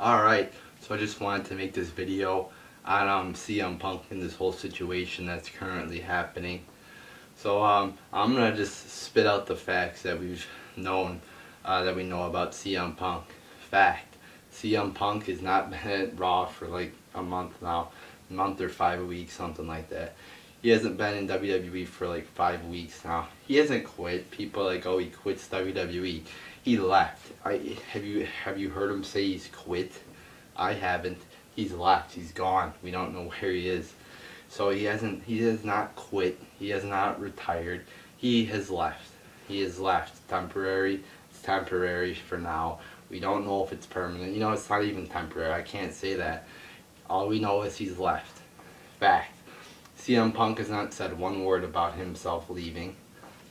Alright, so I just wanted to make this video on CM Punk and this whole situation that's currently happening. So I'm gonna just spit out the facts that we've known, that we know about CM Punk. Fact: CM Punk has not been at Raw for like a month now, a month or 5 weeks, something like that. He hasn't been in WWE for like 5 weeks now. He hasn't quit. People are like, oh, he quits WWE. He left. Have you heard him say he's quit? I haven't. He's left. He's gone. We don't know where he is. So he has not quit. He has not retired. He has left. He has left. Temporary. It's temporary for now. We don't know if it's permanent. It's not even temporary. I can't say that. All we know is he's left. Fact: CM Punk has not said one word about himself leaving.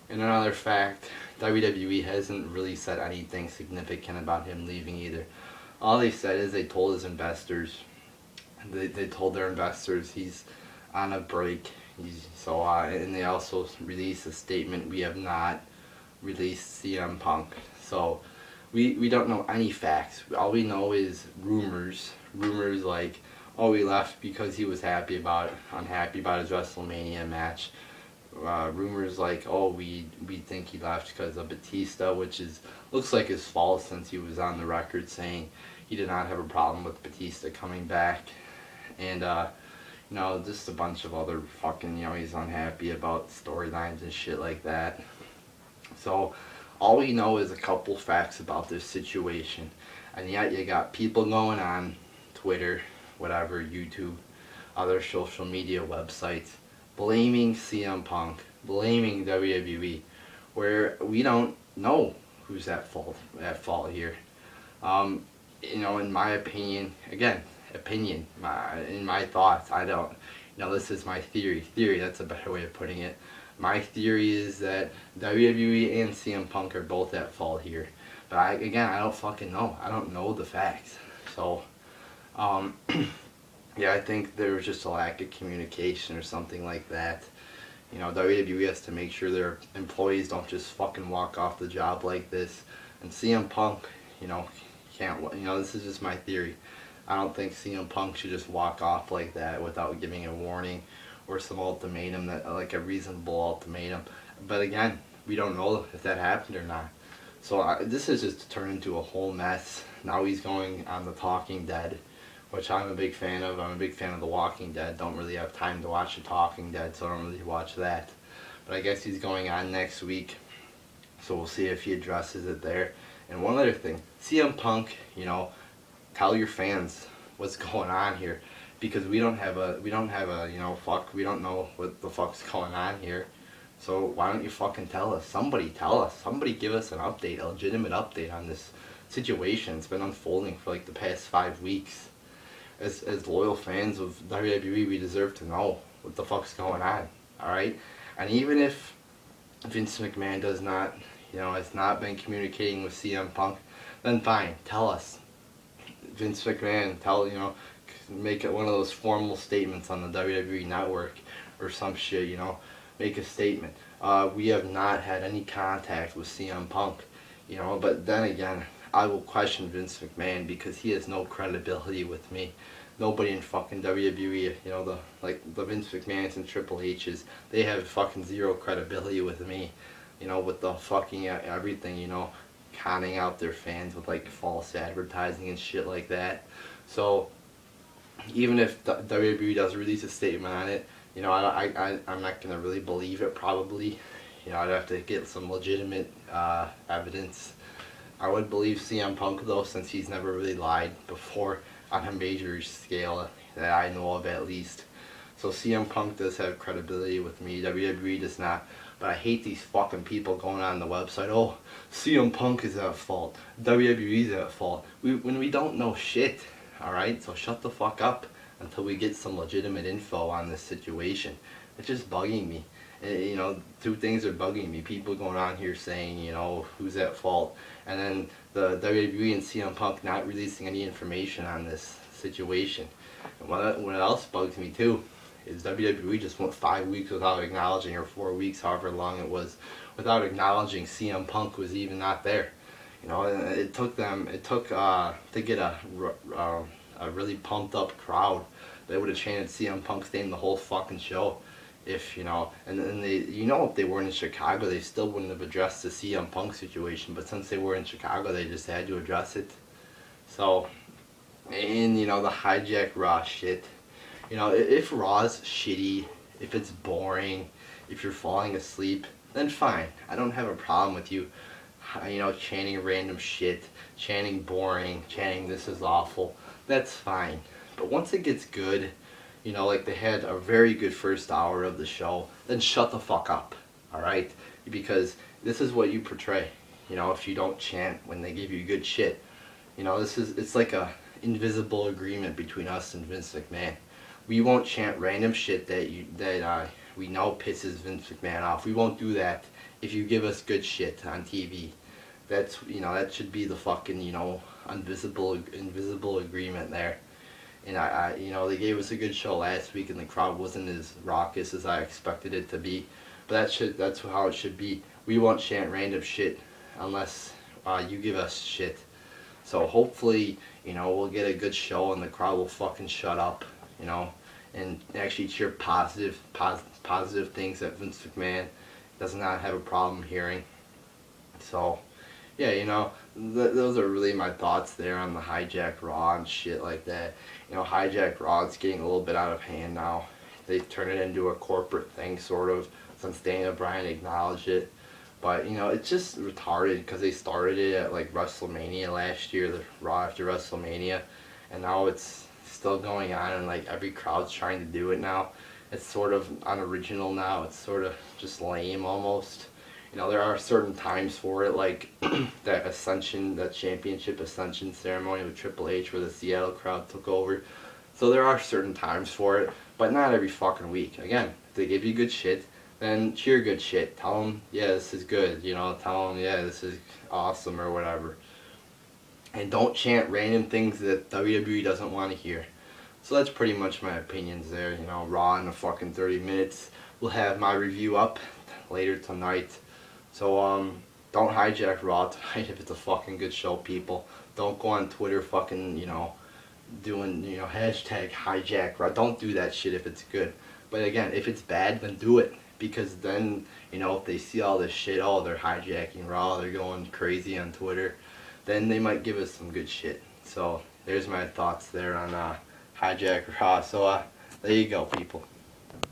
And another fact: WWE hasn't really said anything significant about him leaving either. All they said is they told his investors, they told their investors he's on a break. And they also released a statement: we have not released CM Punk. So we don't know any facts. All we know is rumors. Rumors like, oh, he left because he was unhappy about his WrestleMania match. Rumors like, oh, we think he left because of Batista, which looks like his fault since he was on the record saying he did not have a problem with Batista coming back. And just a bunch of other fucking, he's unhappy about storylines and shit like that. So all we know is a couple facts about this situation, and yet you got people going on Twitter, whatever, YouTube, other social media websites, blaming CM Punk, blaming WWE, where we don't know who's at fault here. In my opinion, again, in my thoughts, I don't, this is my theory, that's a better way of putting it. My theory is that WWE and CM Punk are both at fault here. But I don't fucking know. I don't know the facts. So, yeah, I think there was just a lack of communication or something like that. WWE has to make sure their employees don't just fucking walk off the job like this. And CM Punk, can't, this is just my theory. I don't think CM Punk should just walk off like that without giving a warning or some ultimatum, like a reasonable ultimatum. But again, we don't know if that happened or not. So this is just turned into a whole mess. Now he's going on The Talking Dead, which I'm a big fan of. I'm a big fan of The Walking Dead. Don't really have time to watch The Talking Dead, so I don't really watch that. But I guess he's going on next week, so we'll see if he addresses it there. And one other thing, CM Punk, tell your fans what's going on here, because we don't have a we don't know what the fuck's going on here. So why don't you fucking tell us? Somebody tell us. Somebody give us an update, a legitimate update on this situation. It's been unfolding for like the past 5 weeks. As loyal fans of WWE, we deserve to know what the fuck's going on. Alright? And even if Vince McMahon does not, has not been communicating with CM Punk, then fine, tell us. Vince McMahon, make it one of those formal statements on the WWE network or some shit, make a statement. We have not had any contact with CM Punk, but then again, I will question Vince McMahon because he has no credibility with me. Nobody in fucking WWE, the Vince McMahons and Triple H's, they have fucking zero credibility with me, with the fucking everything, conning out their fans with like false advertising and shit like that. So even if the WWE does release a statement on it, I'm not gonna really believe it probably. I'd have to get some legitimate evidence. I would believe CM Punk though, since he's never really lied before on a major scale that I know of at least. So CM Punk does have credibility with me, WWE does not. But I hate these fucking people going on the website, oh, CM Punk is at fault, WWE's at fault, when we don't know shit, alright? So shut the fuck up until we get some legitimate info on this situation. It's just bugging me. Two things are bugging me. People going on here saying, who's at fault, and then the WWE and CM Punk not releasing any information on this situation. And what else bugs me too is WWE just went 5 weeks without acknowledging, or 4 weeks, however long it was, without acknowledging CM Punk was even not there. You know, and it took to get a really pumped up crowd. They would have chanted CM Punk's name the whole fucking show. If, you know, and then they, you know, if they weren't in Chicago, they still wouldn't have addressed the CM Punk situation. But since they were in Chicago, they just had to address it. So, and, you know, the hijack Raw shit. You know, if Raw's shitty, if it's boring, if you're falling asleep, then fine. I don't have a problem with you, you know, chanting random shit, chanting boring, chanting this is awful. That's fine. But once it gets good, you know, like they had a very good first hour of the show, then shut the fuck up, alright? Because this is what you portray. You know, if you don't chant when they give you good shit, you know, it's like a invisible agreement between us and Vince McMahon. We won't chant random shit that we know pisses Vince McMahon off. We won't do that if you give us good shit on TV. That's, you know, that should be the fucking, you know, invisible agreement there. And you know, they gave us a good show last week, and the crowd wasn't as raucous as I expected it to be. But that's how it should be. We won't chant random shit unless you give us shit. So hopefully, you know, we'll get a good show, and the crowd will fucking shut up, you know, and actually cheer positive things that Vince McMahon does not have a problem hearing. So, yeah, you know, those are really my thoughts there on the Hijack Raw and shit like that. You know, Hijack Raw is getting a little bit out of hand now. They've turned it into a corporate thing, sort of, since Daniel Bryan acknowledged it. But, you know, it's just retarded because they started it at, like, WrestleMania last year, the Raw after WrestleMania, and now it's still going on, and, like, every crowd's trying to do it now. It's sort of unoriginal now. It's sort of just lame almost. You know, there are certain times for it, like that championship ascension ceremony with Triple H where the Seattle crowd took over. So there are certain times for it, but not every fucking week. Again, if they give you good shit, then cheer good shit. Tell them, yeah, this is good. You know, tell them, yeah, this is awesome or whatever. And don't chant random things that WWE doesn't want to hear. So that's pretty much my opinions there. You know, Raw in a fucking 30 minutes. We'll have my review up later tonight. So, don't hijack Raw tonight if it's a fucking good show, people. Don't go on Twitter fucking, you know, doing, you know, hashtag hijack Raw. Don't do that shit if it's good. But again, if it's bad, then do it. Because then, you know, if they see all this shit, oh, they're hijacking Raw, they're going crazy on Twitter, then they might give us some good shit. So, there's my thoughts there on hijack Raw. So, there you go, people.